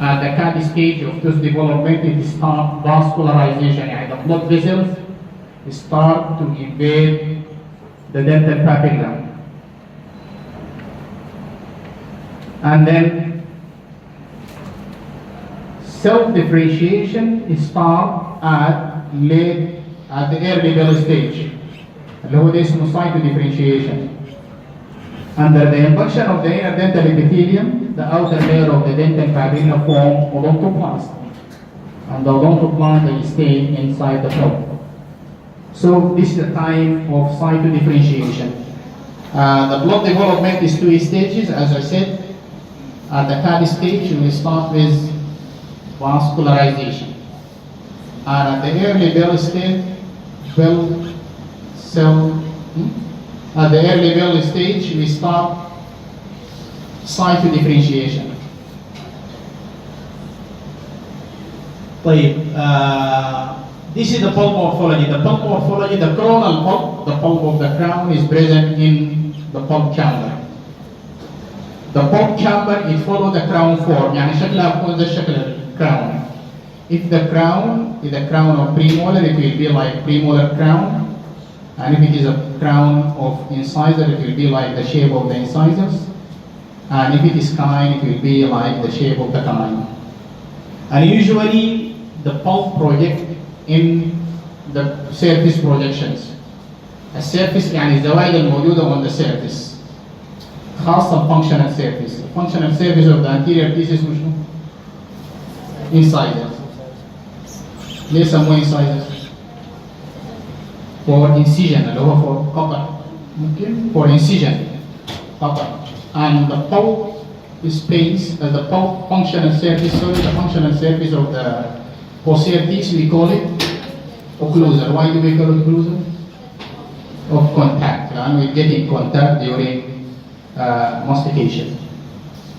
At the CAD stage of tooth development, it starts vascularization. يعني the blood vessels start to invade the dental papilla. And then self-differentiation starts at the early bell stage. اللي هو ده اسمه cytodifferentiation. Under the induction of the inner dental epithelium, the outer layer of the dental papilla form odontoplast. And the odontoplast they stay inside the pulp. So this is the time of cytodifferentiation. The blood development is 2 stages, as I said. At the CAD stage, we start with vascularization. And at the early bell stage, at the early bell stage, we start cytodifferentiation. طيب, this is the pulp morphology. The pulp morphology, the coronal pulp, the pulp of the crown is present in the pulp chamber. The pulp chamber, it follows the crown form. يعني شكلها بيكون زي شكل الكراون. If the crown is a crown of premolar, it will be like premolar crown. And if it is a crown of incisor, it will be like the shape of the incisors. And if it is canine, it will be like the shape of the canine. And usually, the pulp project in the surface projections. السيرفيس يعني الزوايد الموجودة on the surface. خاصة functional surface. The functional surface of the anterior teeth is مشنو؟ incisors. ليه سموه incisors؟ for incision اللي هو for قطع. ممكن for incision قطع. And the pulp space, the pulp functional surface, the functional surface of the posterior teeth, we call it occlusal. Why do we call it occlusal? Of contact, and we get in contact during mastication.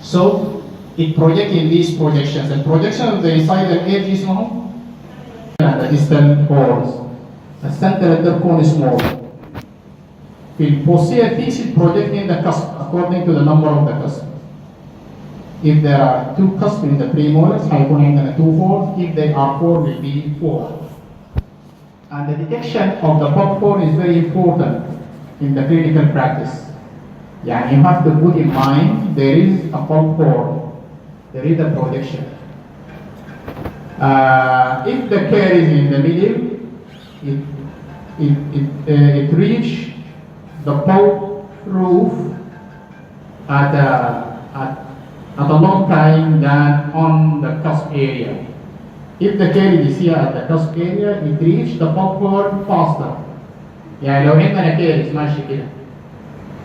So it projects in these projections. And projection of the incisal edge is known and the distal pores. The center cone is small. The posterior teeth is projecting the cusp according to the number of the cusp. If there are 2 cusps in the premolars, هيكون عندنا 2 folds. If they are 4, will be 4. And the detection of the pulp form is very important in the clinical practice. Yeah, you have to put in mind there is a pulp form, there is a projection. If the care is in the middle, it reaches the pulp roof at a long time than on the cusp area. If the caries is here at the cusp area, it reaches the pulp form faster. يعني لو عندنا caries ماشي كده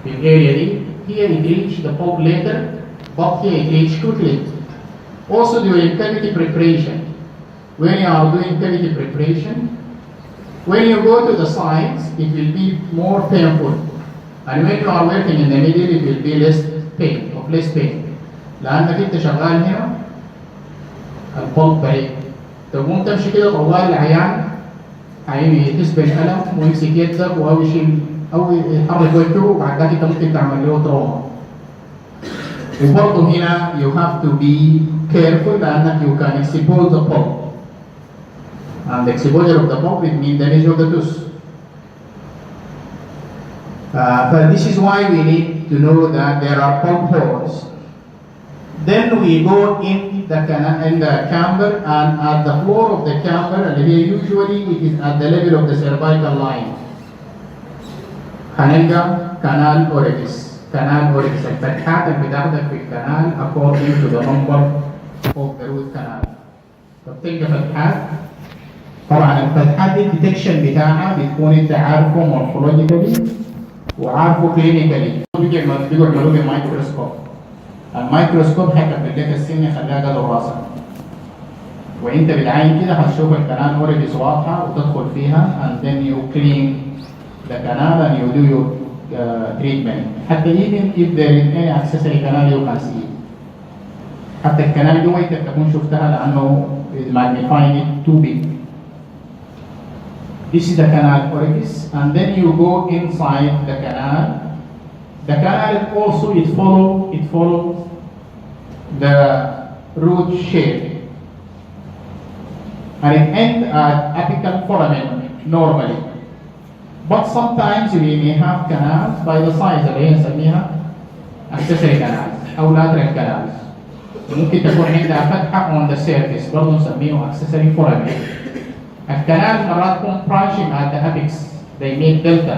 في الاريا دي, here it reaches the pulp later, but here it reaches quickly. Also during cavity preparation, when you are doing cavity preparation, when you go to the sides, it will be more painful. And when you are working in the middle, it will be less pain. لأنك أنت شغال هنا البلب بعيد. تقوم تمشي كده طوال العيان يحس بالألم ويمسك يدك أو يحرك وجهه وبعد ذلك أنت ممكن تعمل له تروما. وبرضه هنا you have to be careful لأنك you can expose the pulp. And the exposure of the pulp will mean damage of the tooth. But this is why we need to know that there are pulp holes. Then we go in the chamber, and at the floor of the chamber, and here usually it is at the level of the cervical line. هنلقى canal oryx. الفتحات اللي بتاخدك في الكنال according to the number of the root canal. فبتلقى فتحات. طبعا الفتحات دي الديتكشن بتاعها بتكون انت عارفه morphologically وعارفه clinically. بيعملوه بالميكروسكوب. الميكروسكوب هيكبر لك السن يخليها قدر راسك. وانت بالعين كده هتشوف الكنال اوريدي واضحه وتدخل فيها and then you clean the canal and you do your treatment. حتى even if there is any accessory canal you can see. حتى الكنال جوا انت تكون شفتها لانه is magnifying it too big. This is the canal orifice, and then you go inside the canal. The canal also it follows the root shape, and it ends at apical foramen normally. But sometimes we may have canals by the size اللي هي نسميها accessory canals أو lateral canals. ممكن تكون عندها فتحة on the surface برضه نسميه accessory foramen. الكنال مرات تكون branching at the apex. They make delta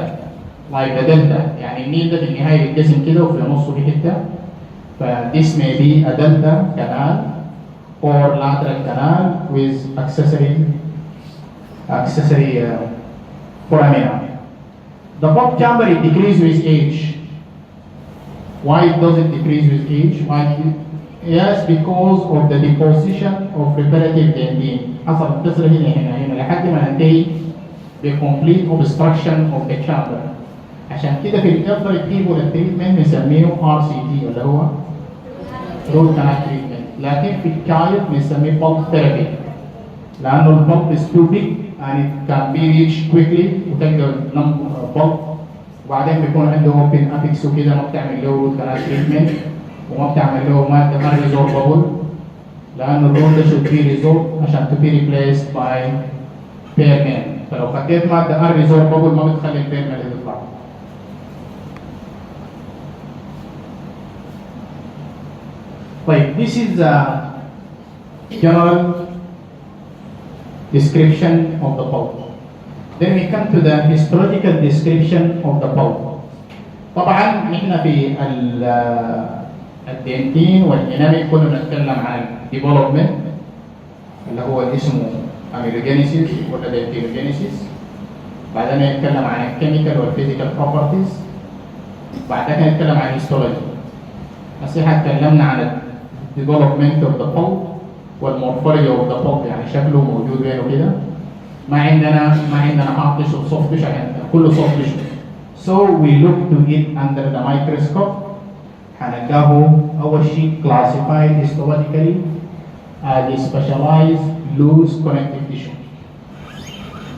like the delta يعني النيل ده في نهاية الجسم كده وفي نصه في حتة. ف this may be a delta canal or lateral canal with accessory foramina. The pulp chamber it decreases with age. Why it doesn't decrease with age? Why? Yes, because of the deposition of reparative dentin. حصل كسر هنا لحد ما ننتهي بcomplete obstruction of the chamber. عشان كده في الافضل people التريتمنت بنسميه RCT اللي هو root canal treatment. لكن في الكايب بنسميه pulp therapy. لأنه البلب is too big and it can be reached quickly وتلقى بلب وبعدين بيكون عنده open apex وكده ما بتعمل له root canal treatment وما بتعمل له مادة unresorbable لأنه الروت ده should be resolved عشان to be replaced by permanent. فلو خديت مادة unresorbable ما بتخلي البيرمنت يطلع. طيب this is the general description of the pulp. Then we come to the histological description of the pulp. طبعا نحن في الدنتين والانامل كنا بنتكلم عن development اللي هو اسمه اميلوجينيسيس ولا دنتينوجينيسيس. بعدين نتكلم عن الكيميكال والفيزيكال بروبرتيز. بعدين نتكلم عن histology. بس احنا اتكلمنا عن development of the pulp والمورفولوجي اوف ذا pulp يعني شكله موجود وين وكده. ما عندنا hard tissue soft tissue يعني كله soft tissue. So we look to it under the microscope. هنلقاه أول شيء classified histologically as specialized loose connective tissue.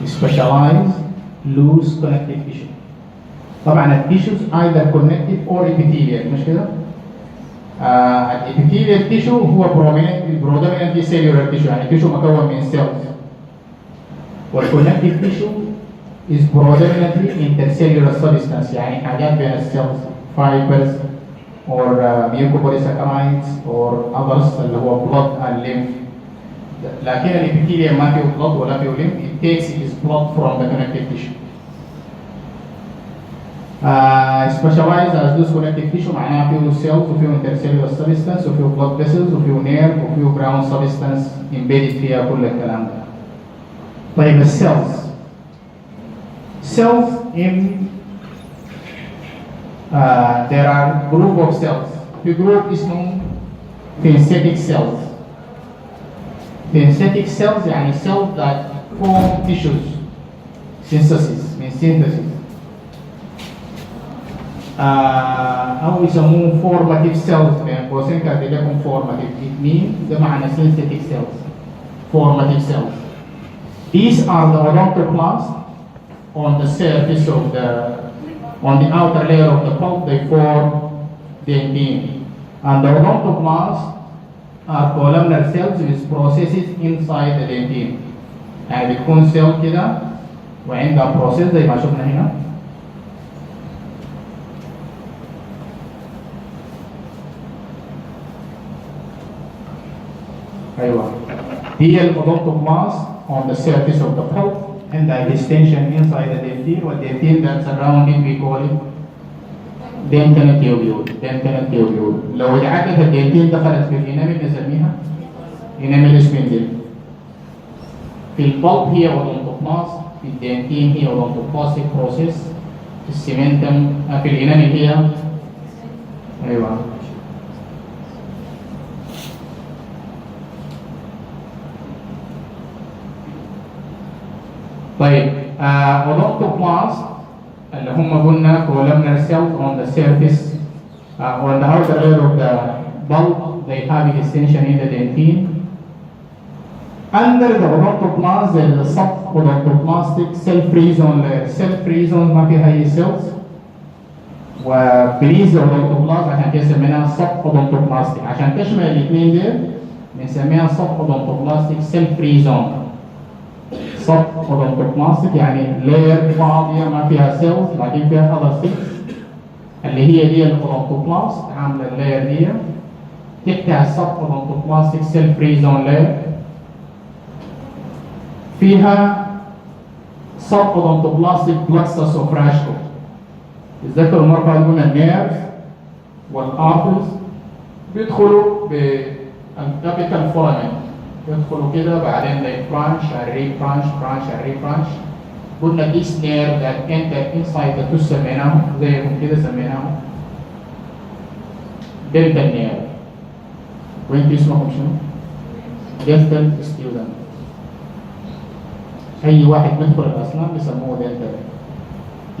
Specialized loose connective tissue. طبعا التيشوز either connective or epithelial مش كده؟ الابيثيليال تيشو هو predominantly cellular tissue يعني تيشو مكون من cells. والكونكتيف تيشو is predominantly intercellular substance يعني حاجات بين السيلز fibers or mucopolysaccharides or others اللي هو blood and lymph. لكن الابيثيليال ما فيه blood ولا فيه lymph. It takes its blood from the connective tissue. specialized as loose connective tissue معناها فيه cells وفيه intercellular substance وفيه blood vessels وفيه nerve وفيه ground substance embedded فيها كل الكلام ده. طيب cells in there are group of cells. في group اسمه synthetic cells. Synthetic cells يعني cells that form tissues. synthesis. أو يسموه formative cells بين قوسين كده لكم formative. It means ده معنى synthetic cells. Formative cells. These are the odontoblasts on the surface of on the outer layer of the pulp. They form dentin, and the odontoblasts are columnar cells with processes inside the dentin. يعني بتكون cell كده وعندها process زي ما شفنا هنا. أيوة. هي odontoblasts on the surface of the pulp and the distension inside the dentin. والdentin that surrounding we call it dentinal tubule. لو اتعدت الدنتين دخلت في الانامل نسميها انامل سبندل. في البلب هي اودونتوبلاست، في الدنتين هي اودونتوبلاستيك بروسيس، في السيمنتم في الانامل هي ايوه طيب odontoblasts اللي هم قلنا columnar cells on the surface on the outer layer of the bulb. They have extension in the dentin. Under the odontoblasts there is a sub-odontoblastic cell-free zone layer. Cell-free zone ما فيها أي cells. وبريز odontoblasts عشان كده سميناها sub-odontoblastic عشان تشمل الاثنين دول بنسميها سب اودونتوبلاستيك سيل فري زون. سب اودونتوبلاستيك يعني لاير فاضيه ما فيها سيلز لكن فيها اذر سيلز اللي هي دي الاودونتوبلاست عامله اللاير دي تحتها السب اودونتوبلاستيك سيل فري زون لاير. فيها سب اودونتوبلاستيك بلكسس اوف راشكو. تذكروا المرة قلنا النيرف والارترز بيدخلوا بالكابيتال فورامين، يدخلوا كده بعدين they branch and re-branch branch and re-branch. قلنا this nerve that enter inside the tooth سميناه زيكم كده سميناه dental nerve. وانتوا اسمكم شنو؟ dental student. أي واحد بيدخل الأسنان بيسموه dental.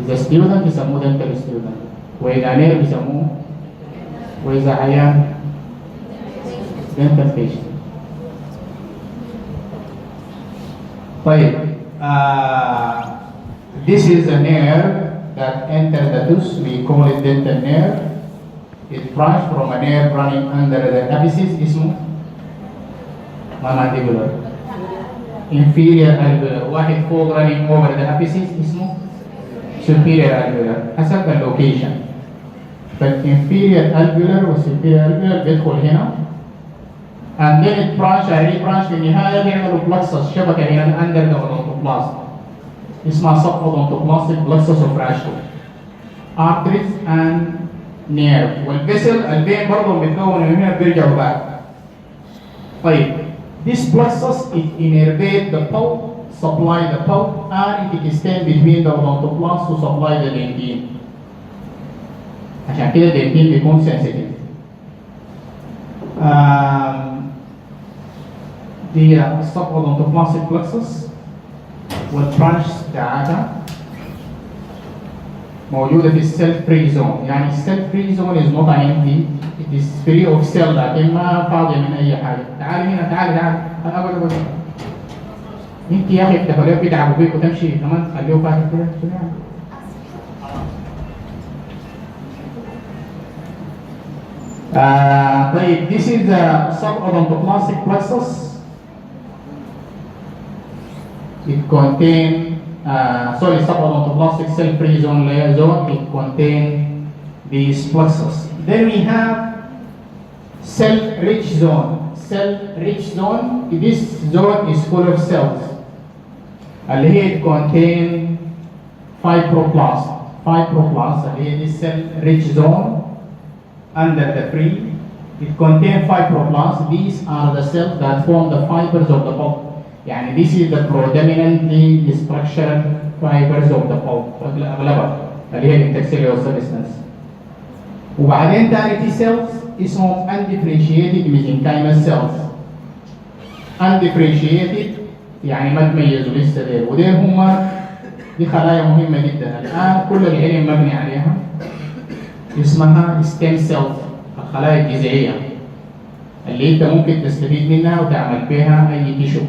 إذا student بيسموه dental student. وإذا نير بيسموه، وإذا عيان dental patient. طيب this is a nerve that enters the tooth. We call it dental nerve. It branches from a nerve running under the apices. اسمه mandibular. Inferior alveolar. واحد فوق running over the apices اسمه superior alveolar حسب اللوكيشن. فالinferior alveolar والsuperior alveolar بيدخل هنا and then it branch and re-branch. في النهاية بيعملوا plexus شبكة هنا under the odontoplasm اسمها subodontoplastic plexus of Rashko. arteries and nerve والvessel البين برضه بيتكون من هنا بيرجعوا back. طيب this plexus it innervate the pulp, supply the pulp and it extend between the odontoplast to supply the dentine. عشان كده الدنتين بيكون sensitive. دي subodontoplastic plexus والبرانش بتاعتها موجودة في السيل فري زون. يعني السيل فري زون is not empty, it is free of cell لكن ما فاضية من أي حاجة. تعالي هنا تعالي أقول أنت يا أخي بتخليه بيتعبوا بيك وتمشي كمان تخليه فاتح كده شو يعني؟ طيب this is the subodontoplastic plexus. It contain subodontoplastic cell free zone layer zone. It contain these plexus. Then we have cell rich zone. Cell rich zone. This zone is full of cells. اللي هي it contain fibroblast. Fibroblast اللي هي this cell rich zone under the free. It contains fibroblasts. These are the cells that form the fibers of the pulp. يعني this is the predominantly structural fibers of the pulp أغلبها اللي هي intercellular substance. وبعدين تاني في cells اسمهم undifferentiated mesenchymal cells. undifferentiated يعني ما تميزوا لسه ديل، وديل هم دي خلايا مهمة جدا الآن كل العلم مبني عليها اسمها stem cells الخلايا الجذعية اللي انت ممكن تستفيد منها وتعمل بها أي تيشو.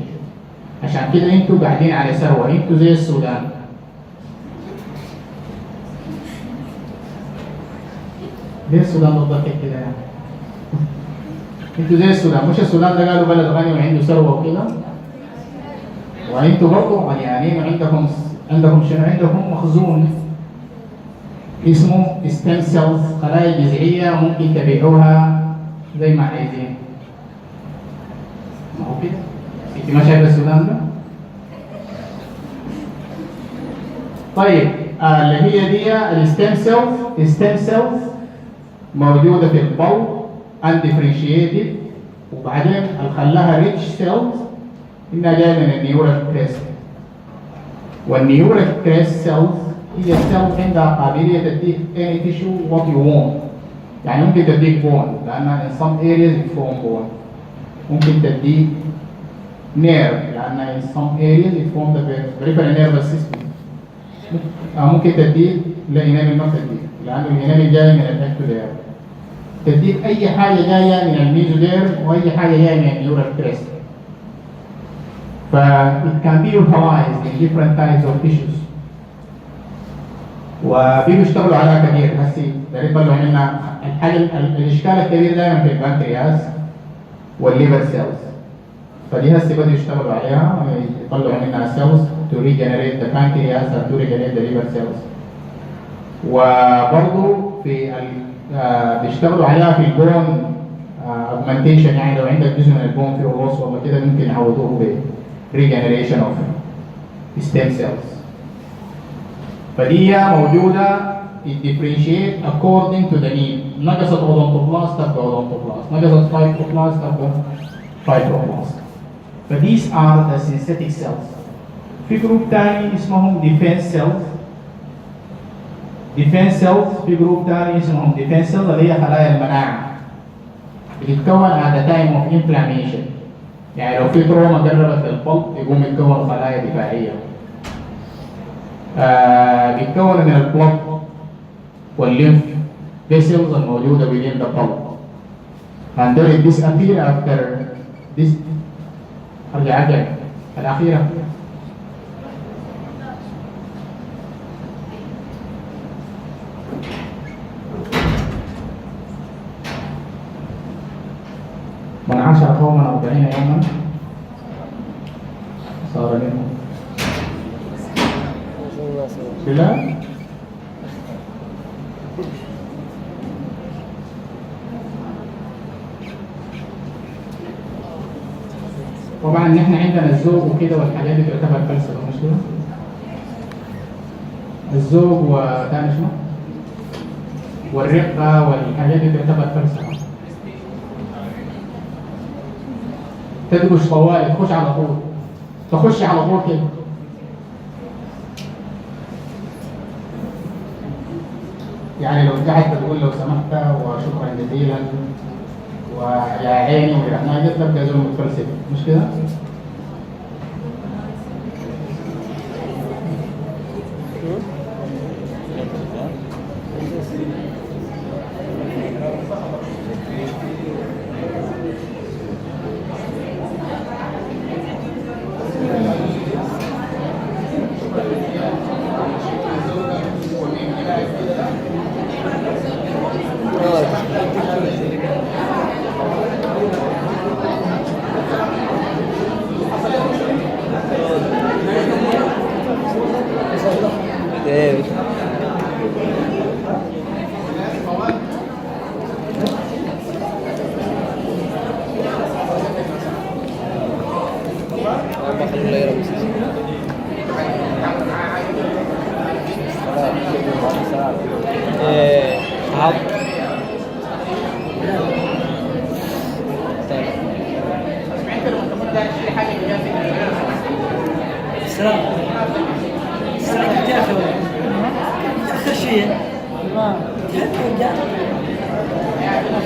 عشان كده انتوا قاعدين على ثروة، انتوا زي السودان. ليه السودان بالضبط كده يعني؟ انتوا زي السودان، مش السودان ده قالوا بلد غني وعنده ثروة وكده، وانتوا برضه غنيانين وعندكم شنو؟ عندكم مخزون اسمه stem cells خلايا جذعية ممكن تبيعوها زي ما عايزين. ما هو كده؟ انت ما شايف السودان ده؟ طيب اللي هي دي الستيم سيلز موجودة في البول undifferentiated. وبعدين اللي خلاها rich cells انها جاية من النيورال كريست. والنيورال كريست سيلز هي السيلز عندها قابلية تديك any tissue what you want. يعني ممكن تديك بون لأنها in some areas it form bone. ممكن تديك nerve لأن in some areas it form the peripheral nervous system. ممكن تديك الإنامل ما تديك لأنه الإنامل جاي من الأكتودير. تديك أي حاجة جاية من الميزودير وأي حاجة جاية من النيورال كريست. ف it can be utilized in different types of tissues. وبيجوا يشتغلوا عليها كثير. هسي ده يطلعوا عنا الحاجة الإشكال الكبير دائما في البنكرياس والليفر سيلز. فدي هسه بدأوا يشتغلوا عليها يطلعوا منها سيلز to regenerate the pancreas and to regenerate the liver cells. وبرضه في بيشتغلوا عليها في البون augmentation، يعني لو عندك جزء من البون فيه رص ولا كده ممكن يعوضوه ب regeneration of stem cells. فدي موجودة it differentiate according to the need. نقصت اودونتوبلاست تبقى اودونتوبلاست، نقصت فايبروبلاست تبقى فايبروبلاست. فthese are the synthetic cells. في جروب تاني اسمهم defense cells. defense cells في جروب تاني اسمهم defense cells اللي هي خلايا المناعة. بتتكون at the time of inflammation. يعني لو في تروما قربت للقلب يقوم يتكون خلايا دفاعية. بيتكون من البلد والليمف vessels الموجودة within the pulp. And then it disappear after this. أرجع الأخيرة. من 10 قوما 40 يوما صار منهم بلا طبعا نحن عندنا الزوج وكده والحاجات دي تعتبر فلسفه، مش كده؟ الزوج وثاني شنو؟ والرقه والحاجات دي تعتبر فلسفه. تدقش طوالي تخش على طول، تخش على طول كده. يعني لو قاعد تقول لو سمحت وشكرا جزيلا ويا عيني ورحنا قلت لك لازم متفلسف، مش كده؟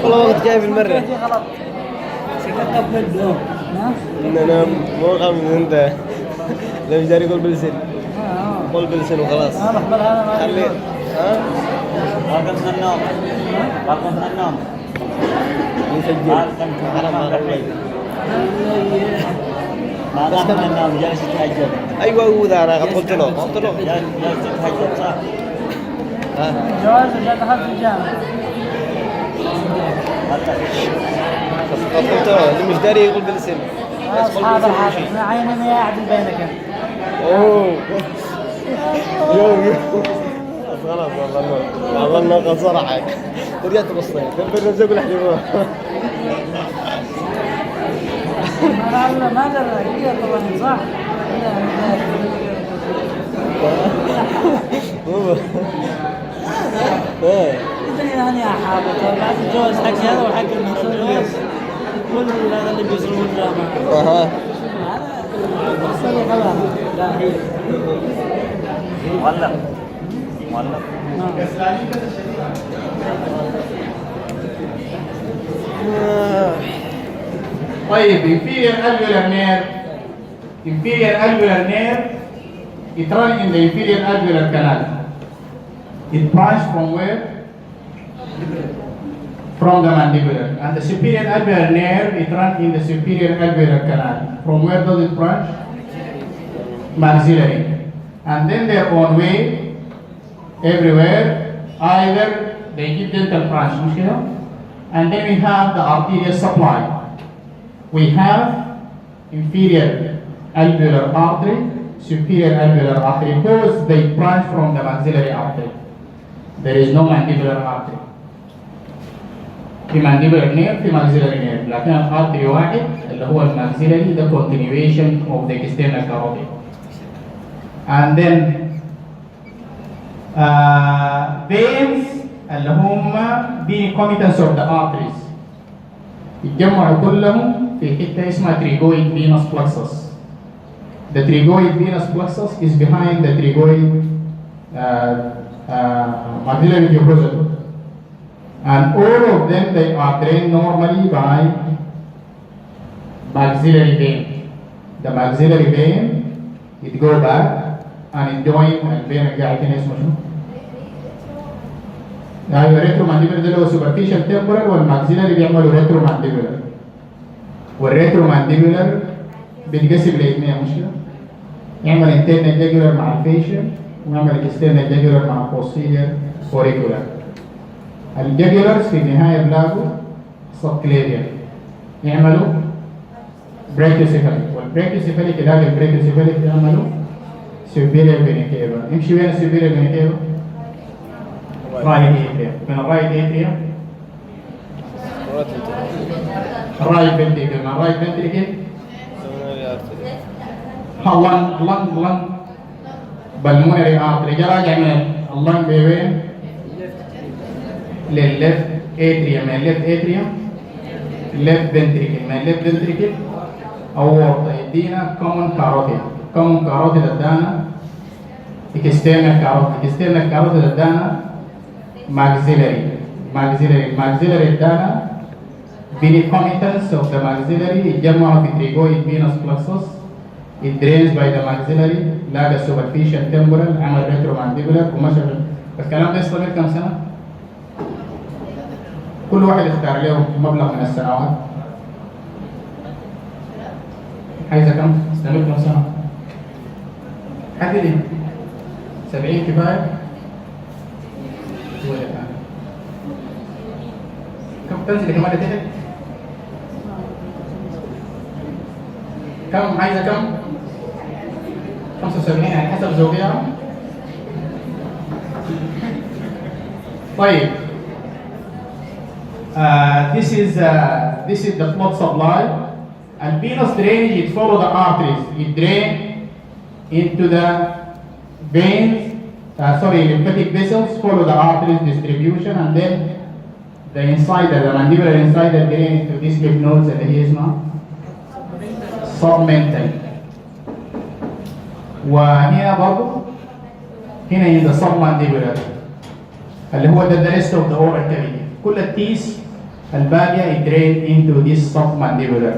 والله جاي بالمرة. انا مو غامض انت. لو جاري قول بلسن. قول بلسن وخلاص. خلي باقي من النوم. باقي من النوم. يسجل. حرام عليك. ما دام من النوم جالس يتهجد. ايوه هو ذا انا قلت له جالس يتهجد صح. جواز عشان دخلت الجامعة. قلت له اللي مش داري يقول بالسن. أصحاب الحاجة أنا عيني ما يعدل بينك. أوه يوم خلاص والله إنه صراحة ورجعت بصيت بالرزق الحليوة. أنا ما أدري هي طبعا صح. إذا أنا حابة بعد الجواز حق هذا وحق الجواز كل هذا اللي بيصيرون الجامعة. أها. هذا خلاص لا هي. والله. طيب inferior alveolar nerve. Inferior alveolar nerve. It runs in the inferior alveolar canal. It branches from where? From the mandibular. And the superior alveolar nerve, it runs in the superior alveolar canal. From where does it branch? Maxillary. And then they're on way everywhere. Either they give dental branch, and then we have the arterial supply. we have inferior alveolar artery, superior alveolar artery. Both they branch from the maxillary artery. There is no mandibular artery. في mandibular nerve في maxillary nerve، لكن الارتري واحد اللي هو الماكسيلري ده continuation of the external carotid. And then veins اللي هم being commutants of the arteries يتجمعوا كلهم في حته اسمها trigoid venous plexus. The trigoid venous plexus is behind the trigoid maxillary tuberosity, and all of them they are drained normally by maxillary vein. The maxillary vein it go back and it join الفين القاعد هنا اسمه شنو؟ يعني الريترو مانديبولار ده اللي هو superficial temporal، والماكسيلاري بيعملوا ريترو مانديبولار. والريترو مانديبولار بيتقسم لاثنين مش كده؟ يعمل internal jugular مع الفيشل، ويعمل external jugular مع posterior auricular. الجاجولارز في النهايه بلاقوا subclavian يعملوا brachiocephalic، والbrachiocephalic يلاقي الbrachiocephalic يعملوا superior vena cava. امشي وين superior vena cava؟ right atrium. من الرايت atrium الرايت ventricle. من الرايت ventricle lung pulmonary artery. جا راجع من اللنج بوين؟ للليفت atrium. من الليفت atrium left ventricle. من الليفت ventricle aorta يدينا common carotid. common carotid ادانا external carotid ادانا maxillary ادانا concomitants of the maxillary يتجمعوا في trigoid venous plexus. It drains by the maxillary، لاقى superficial temporal، عمل retromandibular ومشى. الكلام ده يستمر كم سنة؟ كل واحد يختار له مبلغ من السنوات. عايزة كم؟ يستمر كم سنة؟ حددي 70 كفاية؟ كم تنزل كمان تحت؟ كم عايزة كم؟ 75 يعني حسب زوجها. طيب this is the blood supply. And venous drainage it follow the arteries. It drain into the veins. Lymphatic vessels follow the arteries distribution, and then the insider, the mandibular insider drain into these lymph nodes اللي هي اسمها submental. وهنا برضه هنا in the submandibular اللي هو the rest of the oral cavity. كل التيس الباقية drain into this submandibular.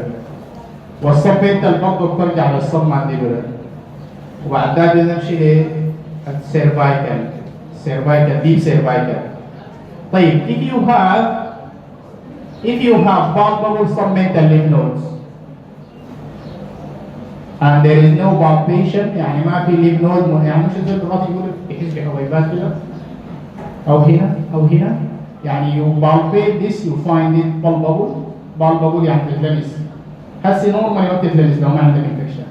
والسبمنتال برضه بترجع للسبمانديبولار. وبعد ذلك بنمشي للسيرفايكال deep cervical. طيب if you have palpable submental lymph nodes and there is no palpation يعني ما في lymph node، يعني مش زي الضغط يقول يحس بحبيبات كده أو هنا يعني you palpate this you find it palpable يعني بتلمس. هسه نورمال ما بتتلمس لو ما عندك انفكشن.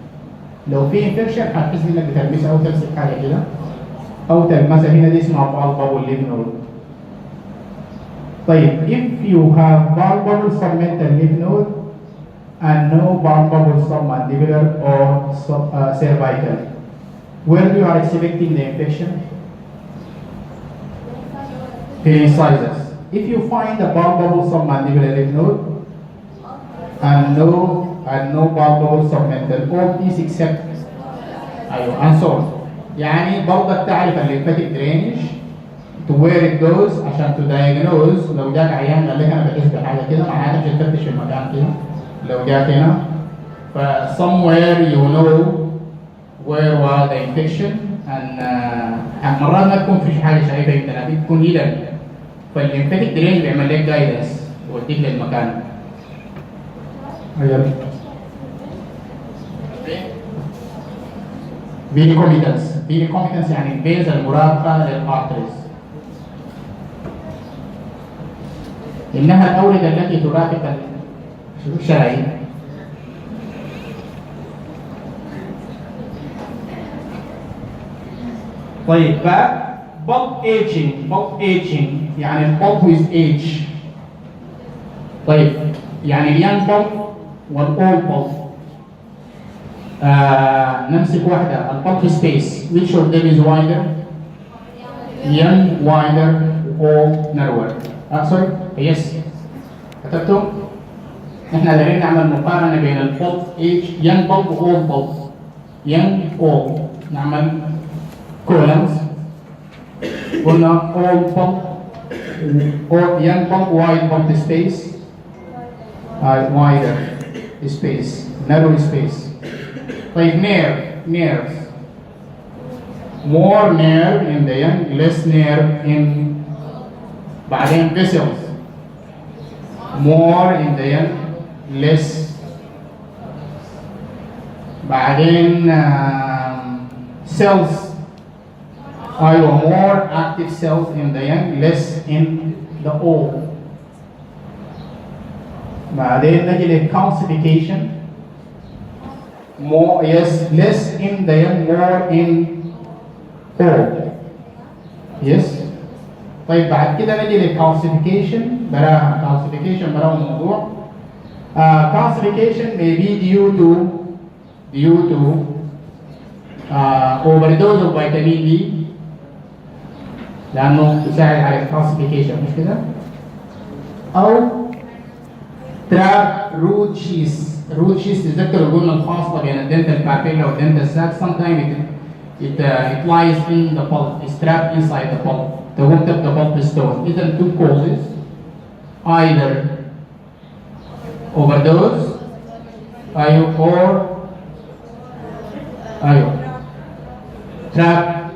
لو في انفكشن هتحس انك بتلمسها او تمسك حاجه كده او تلمسها هنا، دي اسمها palpable lymph node. طيب if you have palpable submental lymph node and no palpable submandibular or cervical, where you are expecting the infection? The incisors. If you find a palpable submandibular lymph node and no palpable submental, all these except and so on. يعني برضك تعرف الليمفاتيك درينج to where it goes عشان to diagnose. لو جاك عيان قال لك انا بحس بحاجه كده معناته مش هتفتش في المكان كده. لو جاك هنا ف somewhere you know where was the infection and مرات ما تكون في حاجه شايفها انت لكن تكون هيدن. فالليمفاتيك درينج بيعمل لك جايدنس يوديك للمكان. Venicomitance يعني الفيز المرافقة للارتريز. إنها الأوردة التي ترافق الشرايين طيب bulb aging يعني البulb with age. طيب يعني اليانج bulb والاولد bulb. نمسك واحدة البulb space which of them is wider؟ young wider or narrower. sorry yes كتبتم؟ احنا دايرين نعمل مقارنة بين البulb age young bulb و old bulb. young old نعمل columns. قلنا old bulb or young bulb wide bulb space wider space narrow space. طيب nerves more nerve in the young less nerve in بعدين vessels more in the young less بعدين cells أيوة more active cells in the young less in the old. بعدين نجي للcalcification more yes less in the young more in old. yes. طيب بعد كده نجي للcalcification براها calcification براها موضوع. Calcification may be due to overdose of vitamin D لأنه يساعد على الكالسيفيكيشن مش كده؟ أو trap root sheath تذكروا قلنا الفاصلة بين الدنتال بابيلا والدنتال sac. sometimes it lies in the pulp. It's trapped inside the pulp. تقوم تبقى pulp stone. إذا two causes either overdose or trap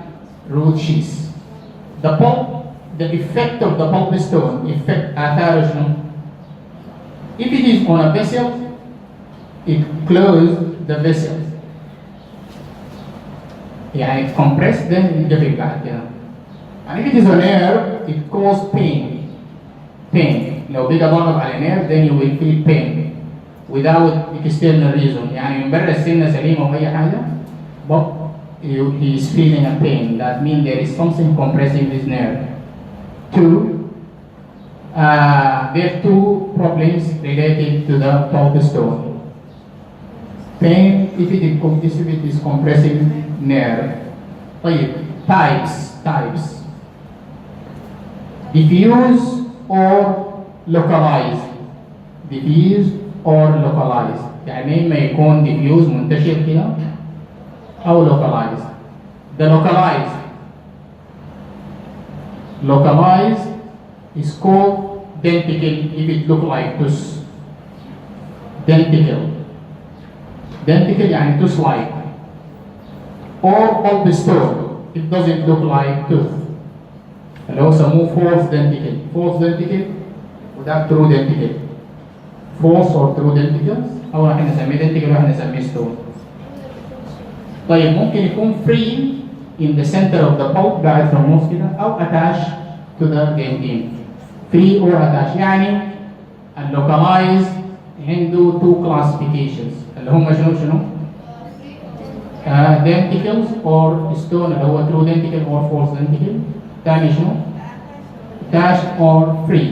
root sheath. The pulp, the effect of the pulp stone, if it is on a vessel, it closes the vessel. يعني it compress then ينجفك بعد كده. And if it is on air, it causes pain. لو بقى ضغط على nerve then you will feel pain without external reason. يعني من برا السنة سليمة وأي حاجة but he is feeling a pain. That means there is something compressing his nerve. There are two problems related to the pulp stone. Pain if it is compressing nerve. طيب types diffuse or localized. يعني ما يكون diffuse منتشر كده أو localized. The localized is called denticle if it look like tooth. Denticle يعني tooth like. Or pulp stone it doesn't look like tooth. اللي هو سموه false denticle وده true denticle. false or true denticles أو راح نسميه denticle وراح نسميه stone. طيب ممكن يكون free in the center of the pulp قاعد في النص كده أو attached to the dentin. free or attached يعني اللوكالايز عنده two classifications اللي هم شنو؟ denticles or stone اللي هو true denticle or false denticle. تاني شنو؟ attached or free.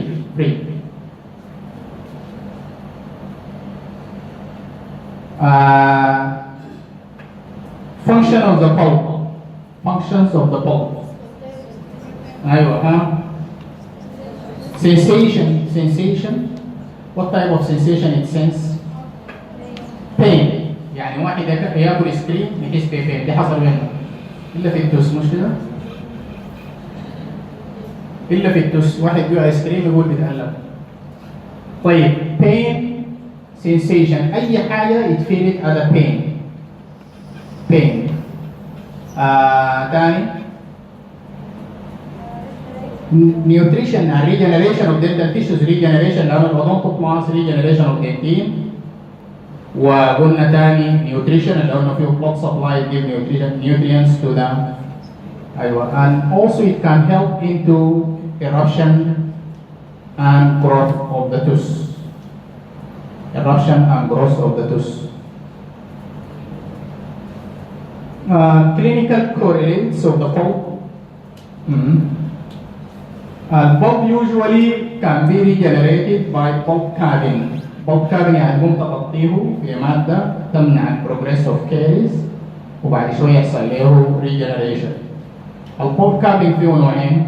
Functions of the pulp. أيوة Sensation. What type of sensation it sends? Pain. يعني واحد ياكل ايس كريم يحس ببين. دي حصل منه. إلا في التوس مش كده؟ إلا في التوس واحد بياكل ايس كريم يقول بيتألم. طيب pain sensation أي حاجة يتفيل it as a pain. تاني nutrition and regeneration of dental tissues. regeneration لأنه الأودونتوبلاست regeneration of dentin. وقلنا تاني nutrition اللي قلنا فيه blood supply give nutrients to them. أيوة. and also it can help into eruption and growth of the tooth. Clinical correlates of the pulp البulb usually can be regenerated by pulp capping. pulp capping يعني تقوم تغطيه في مادة تمنع البروجريس اوف كيريز وبعد شوية يحصل له regeneration. البulp capping فيه نوعين،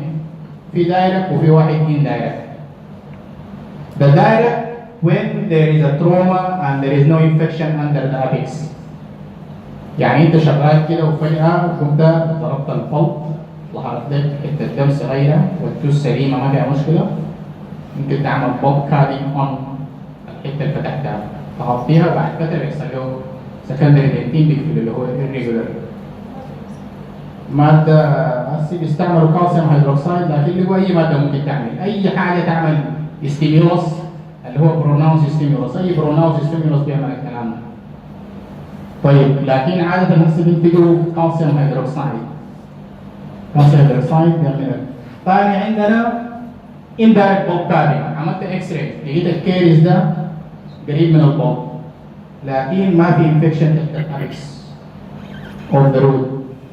في دايركت وفي واحد indirect. The direct when there is a trauma and there is no infection under the apex. يعني انت شغال كده وفجأة قمت ضربت البلب ظهرت لك حتة دم صغيرة والتوس سليمة ما فيها مشكلة، ممكن تعمل بلب كابينج اون الحتة اللي فتحتها تغطيها، بعد فترة بيحصل له سكندري دنتين بيقفل اللي هو irregular. مادة هسي بيستعملوا كالسيوم هيدروكسيد، لكن اللي هو أي مادة ممكن تعمل أي حاجة تعمل ستيميولس اللي هو بروناوس ستيميولس، أي بروناوس ستيميولس بيعمل الكلام ده. طيب لكن عادة هسه بينتجوا كالسيوم هيدروكسيد. كالسيوم هيدروكسيد بيعمل. ثاني عندنا indirect bulb capping، عملت اكس راي لقيت الكيريز ده قريب من البلب لكن ما في انفكشن تحت الابكس of the root.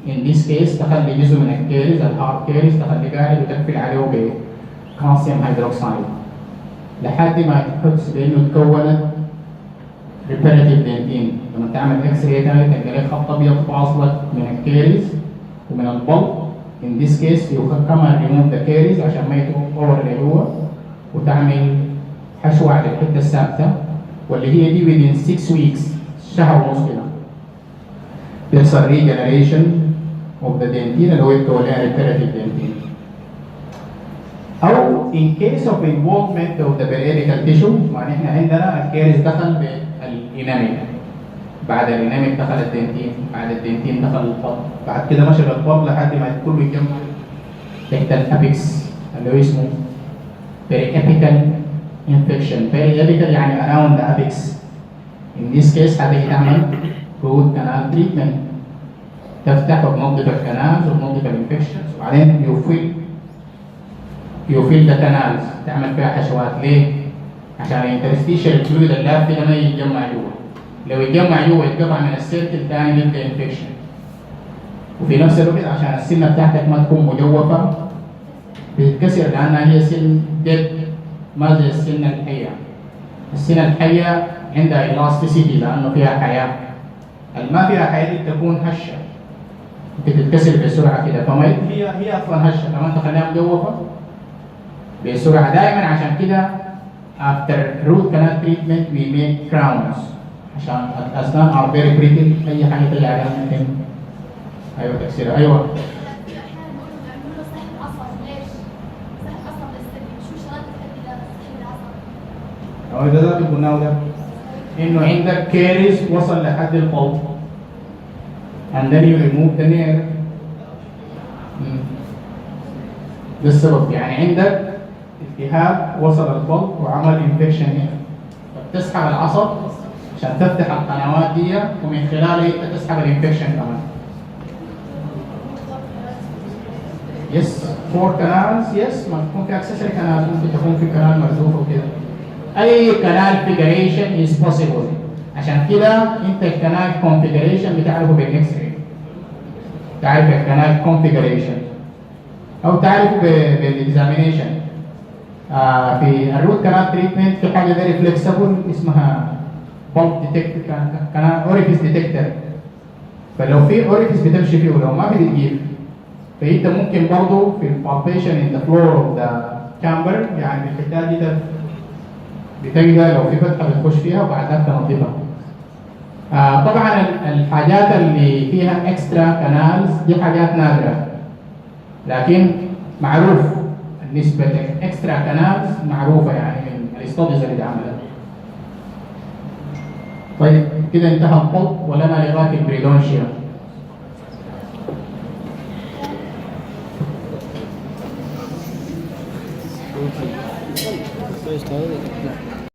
in this case تخلي جزء من الكيريز الهارد كيريز تخلي قاعد وتقفل عليه بكالسيوم هيدروكسيد لحد ما تحس بانه تكونت ريبيراتيف دنتين. لما تعمل اكس راي ثاني تلقى لك خط ابيض فاصلك من الكيريز ومن البلب. in this case you كمان remove the caries عشان ما يتوفر اللي هو وتعمل حشوة على الحتة الثابتة واللي هي دي within 6 weeks شهر ونص كده بيحصل regeneration of the dentin اللي هو يتكون لها reparative dentin. أو in case of involvement of the periapical tissue، يعني إحنا عندنا الكيريز دخل بالإناميك، بعد الإناميك دخل الدنتين، بعد الدنتين دخل البلب، بعد كده مشى البلب لحد ما كله يتجمع تحت الأبيكس اللي هو اسمه periapical infection. periapical يعني around the apex. in this case هتيجي تعمل root canal treatment، تفتح وتنظف الكنالز وتنظف الانفكشنز وبعدين يوفيل ذا كانالز تعمل فيها حشوات. ليه؟ عشان الانترستيشال فلويد اللافت ده ما يتجمع جوا، لو يتجمع جوا يتقطع من السيركل الثاني يبدا انفكشن. وفي نفس الوقت عشان السنه بتاعتك ما تكون مجوفه بتتكسر لانها هي سن ديد ما زي السنه الحيه. السنه الحيه عندها الاستيسيتي لانه فيها حياه، ما فيها حياه دي تكون هشه بتتكسر بسرعه كده، فما هي اصلا هشه لما تخليها مجوفه بسرعه دائما. عشان كده after root canal treatment we make crowns عشان الاسنان are very brittle، اي حاجه تيجي عليها ممكن ايوه تكسيرها. ايوه ده اللي قلناه ده انه عندك كيريز وصل لحد البلب and then you remove the nerve. ده السبب، يعني عندك التهاب وصل البلب وعمل انفكشن هنا فبتسحب العصب عشان تفتح القنوات دي ومن خلالها انت تسحب الانفكشن كمان. يس فور كانالز، يس ما تكون في اكسسوري كانال، ممكن تكون في كانال مرزوفه وكده. اي كانال فيجريشن از بوسيبل. عشان كده انت الكانال كونفيجريشن بتعرفه بالاكس راي، تعرف الكانال كونفيجريشن او تعرفه بالاكزامينيشن. في الروت كانال تريتمنت في حاجه فيري فليكسبل اسمها بولب ديتكتور، كانال اوريفيس ديتكتور. فلو في اوريفيس بتمشي فيه ولو ما في بتجيب، فانت ممكن برضه في البالبيشن ان ذا فلور اوف ذا كامبر يعني الحته دي بتلقى لو في فتحه بتخش فيها وبعدها تنظفها. طبعا الحاجات اللي فيها اكسترا كانالز دي حاجات نادره، لكن معروف نسبه اكسترا كانالز معروفه يعني من الاستاديز اللي اتعملت. طيب كده انتهى البلب ولنا لغايه البريدونشيا. First time.